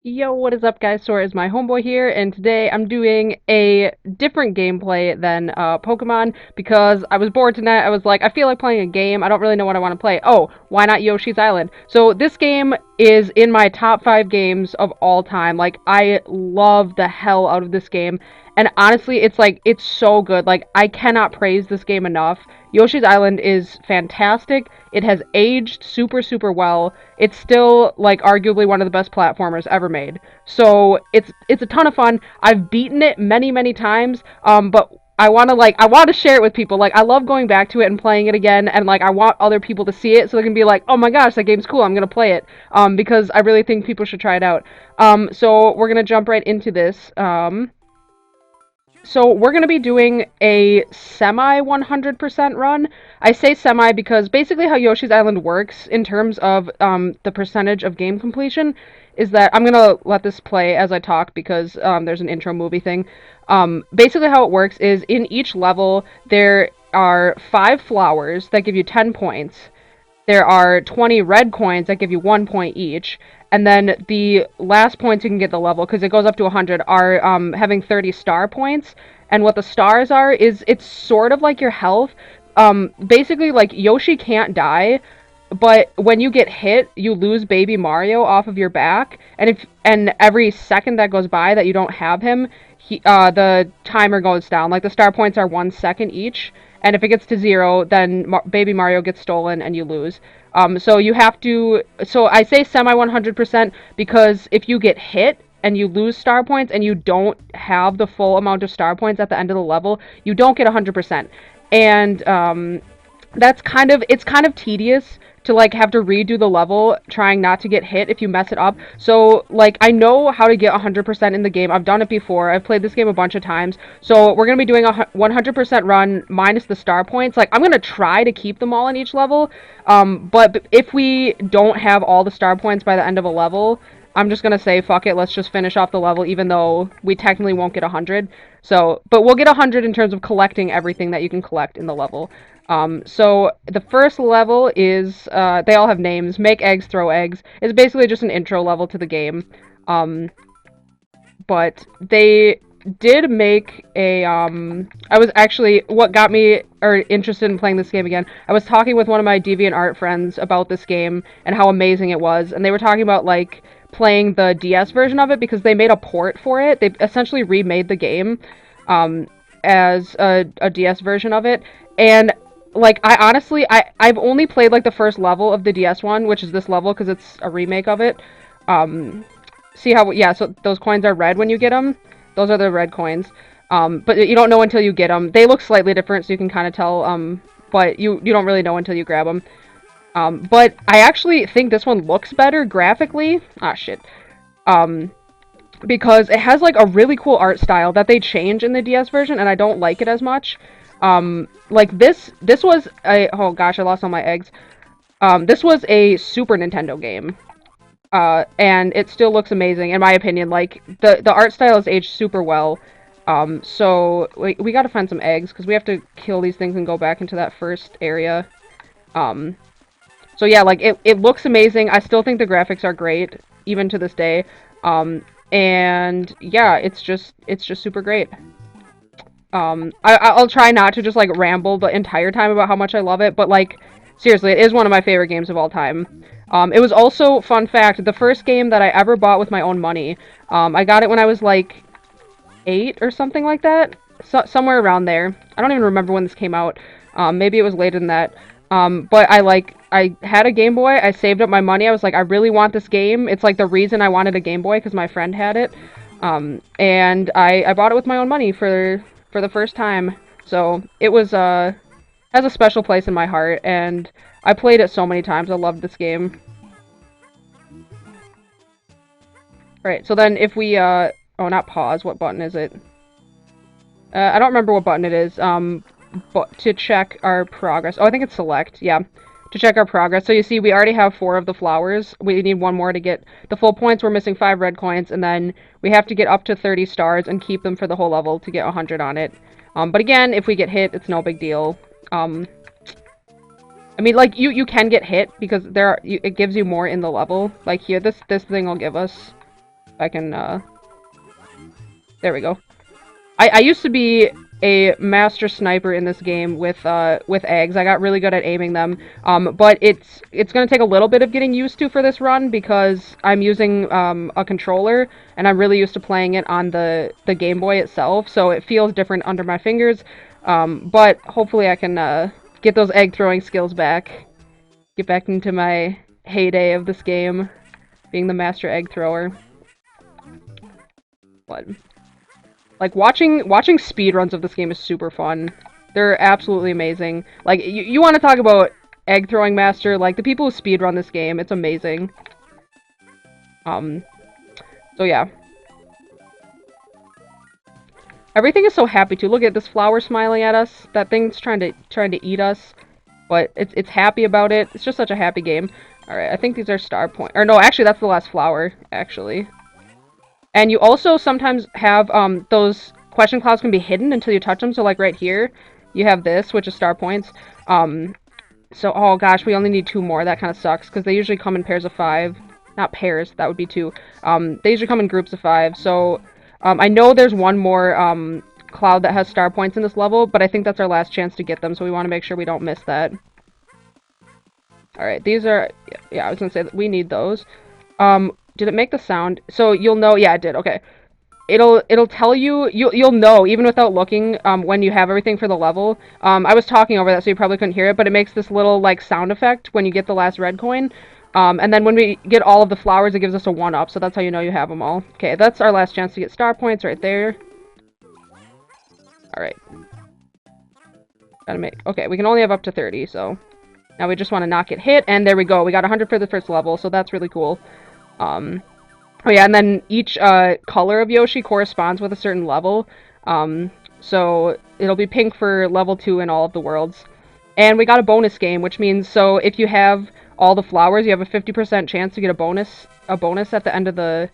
Yo, what is up, guys? Sora is my homeboy here, and today I'm doing a different gameplay than Pokemon because I was bored tonight. I was like, I feel like playing a game. I don't really know what I want to play. Oh, why not Yoshi's Island? So this game is in my top 5 games of all time. Like, I love the hell out of this game, and honestly, it's so good. Like, I cannot praise this game enough. Yoshi's Island is fantastic. It has aged super, super well. It's still, like, arguably one of the best platformers ever made. So, it's a ton of fun. I've beaten it many, many times, but I want to share it with people. Like, I love going back to it and playing it again, and, like, I want other people to see it so they can be like, oh my gosh, that game's cool, I'm gonna play it. Because I really think people should try it out. So we're gonna jump right into this. So we're going to be doing a semi 100% run. I say semi because basically how Yoshi's Island works in terms of the percentage of game completion is that I'm going to let this play as I talk because there's an intro movie thing. Basically how it works is in each level there are 5 flowers that give you 10 points. There are 20 red coins that give you 1 point each. And then the last points you can get the level, because it goes up to 100, are having 30 star points. And what the stars are is it's sort of like your health. Basically, like, Yoshi can't die, but when you get hit, you lose Baby Mario off of your back. And every second that goes by that you don't have him, the timer goes down. Like, the star points are 1 second each. And if it gets to 0, then Baby Mario gets stolen and you lose. So you have to. So I say semi 100% because if you get hit and you lose star points and you don't have the full amount of star points at the end of the level, you don't get 100%. And it's kind of tedious to, like, have to redo the level trying not to get hit if you mess it up. So, like, I know how to get 100% in the game. I've done it before. I've played this game a bunch of times. So we're going to be doing a 100% run minus the star points. Like, I'm going to try to keep them all in each level. But if we don't have all the star points by the end of a level, I'm just going to say, fuck it, let's just finish off the level, even though we technically won't get 100. So, but we'll get 100 in terms of collecting everything that you can collect in the level. So the first level is, they all have names. Make eggs, throw eggs. It's basically just an intro level to the game. But they did make a, I was actually, what got me, or interested in playing this game again, I was talking with one of my DeviantArt friends about this game and how amazing it was, and they were talking about, like, playing the DS version of it because they made a port for it. They essentially remade the game, as a DS version of it, and like, I've only played, like, the first level of the DS one, which is this level because it's a remake of it. Um, See how, yeah, so those coins are red when you get them. Those are the red coins. But you don't know until you get them. They look slightly different, so you can kind of tell, but you don't really know until you grab them. But I actually think this one looks better graphically. Ah, shit. Um, because it has, like, a really cool art style that they change in the DS version, and I don't like it as much. Like, this was a, oh gosh, I lost all my eggs. This was a Super Nintendo game. And it still looks amazing, in my opinion. Like, the art style has aged super well. So we gotta find some eggs, because we have to kill these things and go back into that first area. Um, so yeah, like, it looks amazing. I still think the graphics are great, even to this day. And yeah, it's just super great. I'll try not to just, like, ramble the entire time about how much I love it, but, like, seriously, it is one of my favorite games of all time. It was also, fun fact, the first game that I ever bought with my own money. I got it when I was, like, 8 or something like that. Somewhere around there. I don't even remember when this came out. Maybe it was later than that. But I had a Game Boy, I saved up my money, I was like, I really want this game. It's, like, the reason I wanted a Game Boy, because my friend had it. And I bought it with my own money for the first time. So it was has a special place in my heart, and I played it so many times. I loved this game. Right, so then if we oh, not pause, what button is it? I don't remember what button it is. But to check our progress. Oh, I think it's select. Yeah. To check our progress. So you see, we already have 4 of the flowers. We need 1 more to get the full points. We're missing 5 red coins, and then we have to get up to 30 stars and keep them for the whole level to get 100 on it. But again, if we get hit, it's no big deal. I mean, like, you can get hit because it gives you more in the level. Like, here, this thing will give us I can, there we go. I used to be a master sniper in this game with eggs. I got really good at aiming them. But it's gonna take a little bit of getting used to for this run because I'm using a controller and I'm really used to playing it on the Game Boy itself, so it feels different under my fingers. But hopefully I can get those egg throwing skills back. Get back into my heyday of this game, being the master egg thrower. What? Like, watching speedruns of this game is super fun. They're absolutely amazing. Like, you want to talk about egg throwing master, like, the people who speedrun this game, it's amazing. So yeah. Everything is so happy too. Look at this flower smiling at us. That thing's trying to eat us, but it's happy about it. It's just such a happy game. Alright, I think these are star point. Or no, actually, that's the last flower, actually. And you also sometimes have, those question clouds can be hidden until you touch them. So, like, right here, you have this, which is star points. So, oh gosh, we only need 2 more. That kind of sucks, because they usually come in pairs of 5. Not pairs, that would be 2. They usually come in groups of 5. So, I know there's one more, cloud that has star points in this level, but I think that's our last chance to get them, so we want to make sure we don't miss that. Alright, these are, yeah, I was gonna say that we need those. Did it make the sound? So you'll know, yeah, it did, okay. It'll tell you, you'll know, even without looking, when you have everything for the level. I was talking over that, so you probably couldn't hear it, but it makes this little, like, sound effect when you get the last red coin. And then when we get all of the flowers, it gives us a 1-up, so that's how you know you have them all. Okay, that's our last chance to get star points right there. Alright. Gotta make, okay, we can only have up to 30, so... Now we just want to not get hit, and there we go. We got 100 for the first level, so that's really cool. Oh yeah, and then each color of Yoshi corresponds with a certain level. So it'll be pink for level 2 in all of the worlds. And we got a bonus game, which means, so if you have all the flowers, you have a 50% chance to get a bonus at the end of the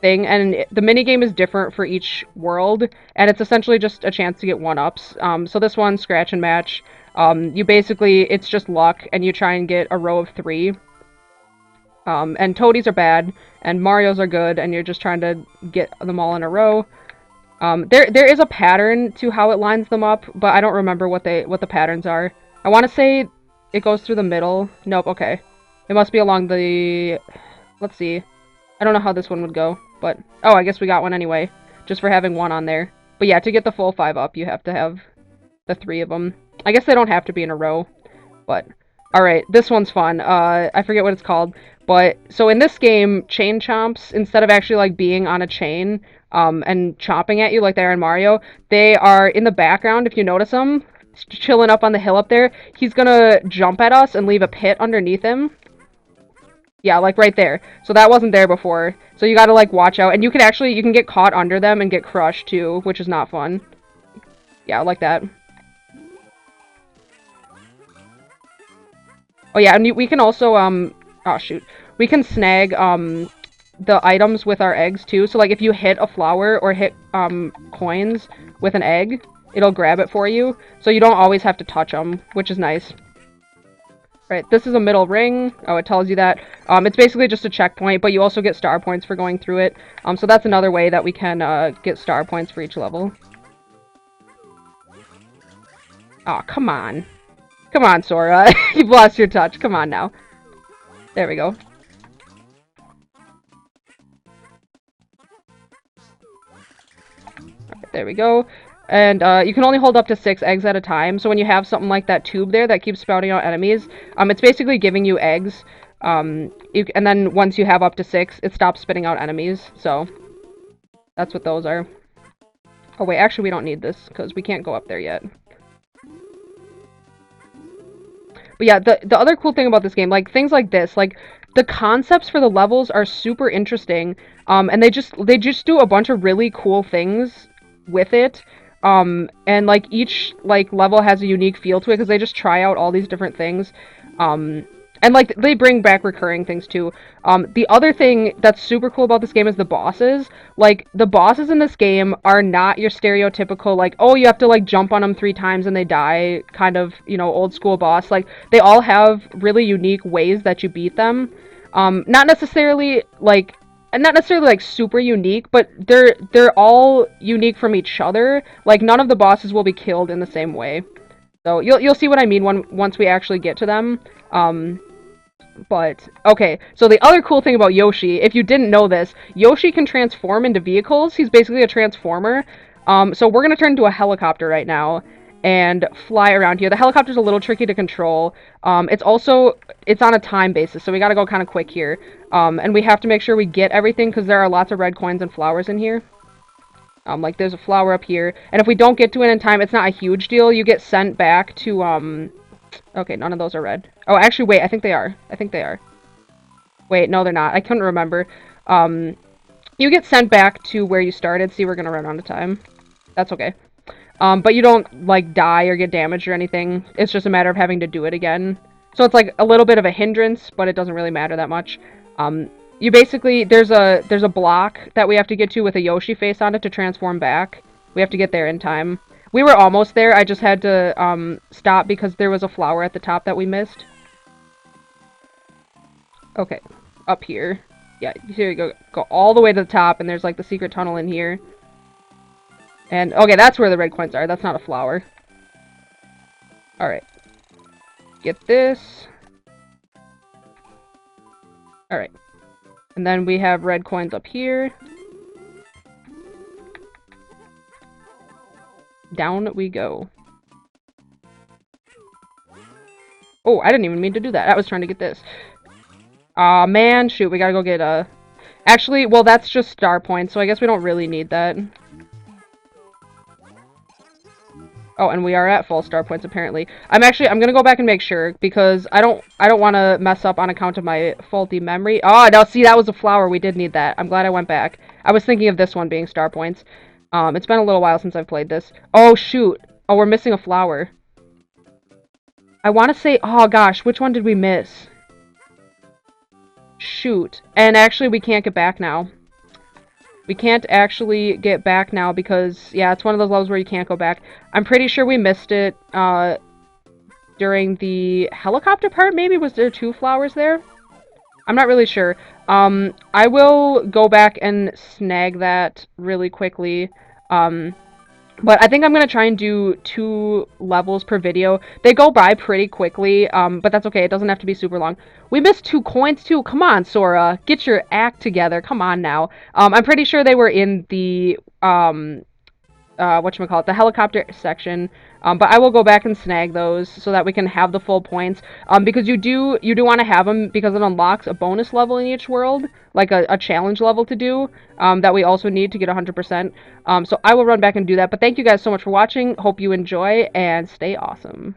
thing. And the minigame is different for each world, and it's essentially just a chance to get 1-ups. So this one, Scratch and Match, you basically, it's just luck, and you try and get a row of 3. And Toadies are bad, and Marios are good, and you're just trying to get them all in a row. There is a pattern to how it lines them up, but I don't remember what the patterns are. I want to say it goes through the middle. Nope, okay. It must be along the... Let's see. I don't know how this one would go, but... Oh, I guess we got one anyway, just for having 1 on there. But yeah, to get the full 5-up, you have to have the 3 of them. I guess they don't have to be in a row, but... Alright, this one's fun. I forget what it's called. But, so in this game, chain chomps, instead of actually, like, being on a chain, and chomping at you like they are in Mario, they are in the background, if you notice them, chilling up on the hill up there. He's gonna jump at us and leave a pit underneath him. Yeah, like right there. So that wasn't there before. So you gotta, like, watch out. And you can get caught under them and get crushed, too, which is not fun. Yeah, like that. Oh yeah, and we can also, oh shoot. We can snag, the items with our eggs, too. So, like, if you hit a flower or hit, coins with an egg, it'll grab it for you. So you don't always have to touch them, which is nice. Right, this is a middle ring. Oh, it tells you that. It's basically just a checkpoint, but you also get star points for going through it. So that's another way that we can, get star points for each level. Aw, oh, come on. Come on, Sora. You've lost your touch. Come on now. There we go. Right, there we go. And you can only hold up to 6 eggs at a time, so when you have something like that tube there that keeps spouting out enemies, it's basically giving you eggs. And then once you have up to 6, it stops spitting out enemies, so that's what those are. Oh wait, actually we don't need this, because we can't go up there yet. But yeah, the other cool thing about this game, like, things like this, like, the concepts for the levels are super interesting, and they just do a bunch of really cool things with it. And, like, each, like, level has a unique feel to it, because they just try out all these different things. And, like, they bring back recurring things, too. The other thing that's super cool about this game is the bosses. Like, the bosses in this game are not your stereotypical, like, oh, you have to, like, jump on them 3 times and they die, kind of, you know, old school boss. Like, they all have really unique ways that you beat them. Not necessarily, like, not necessarily like super unique, but they're all unique from each other. Like none of the bosses will be killed in the same way. So you'll see what I mean once we actually get to them. Um, but okay, so the other cool thing about Yoshi, if you didn't know this, Yoshi can transform into vehicles. He's basically a transformer. So we're gonna turn into a helicopter right now and fly around here. The helicopter's a little tricky to control. It's on a time basis, so we gotta go kind of quick here. And we have to make sure we get everything because there are lots of red coins and flowers in here. Like there's a flower up here, and if we don't get to it in time, it's not a huge deal. You get sent back to Okay, none of those are red. Oh, actually, wait, I think they are. I think they are. Wait, no, they're not. I couldn't remember. Um, you get sent back to where you started. See, we're gonna run out of time. That's okay. But you don't, like, die or get damaged or anything. It's just a matter of having to do it again. So it's, like, a little bit of a hindrance, but it doesn't really matter that much. You basically, there's a block that we have to get to with a Yoshi face on it to transform back. We have to get there in time. We were almost there. I just had to, stop because there was a flower at the top that we missed. Okay, up here. Yeah, here you go. Go all the way to the top, and there's, like, the secret tunnel in here. And, okay, that's where the red coins are. That's not a flower. Alright. Get this. Alright. And then we have red coins up here. Down we go. Oh, I didn't even mean to do that. I was trying to get this. Aw, man. Shoot, we gotta go get a... Actually, well, that's just star points, so I guess we don't really need that. Oh, and we are at full star points, apparently. I'm gonna go back and make sure, because I don't want to mess up on account of my faulty memory. Oh, no, see, that was a flower. We did need that. I'm glad I went back. I was thinking of this one being star points. It's been a little while since I've played this. Oh, shoot. Oh, we're missing a flower. I want to say, oh gosh, which one did we miss? Shoot. And actually, we can't get back now. We can't actually get back now because, yeah, it's one of those levels where you can't go back. I'm pretty sure we missed it, during the helicopter part, maybe? Was there 2 flowers there? I'm not really sure. I will go back and snag that really quickly. But I think I'm going to try and do 2 levels per video. They go by pretty quickly, but that's okay. It doesn't have to be super long. We missed 2 coins, too. Come on, Sora. Get your act together. Come on now. I'm pretty sure they were in the, whatchamacallit, the helicopter section. But I will go back and snag those so that we can have the full points. Because you do want to have them because it unlocks a bonus level in each world, like a challenge level to do, that we also need to get 100%. So I will run back and do that. But thank you guys so much for watching. Hope you enjoy and stay awesome.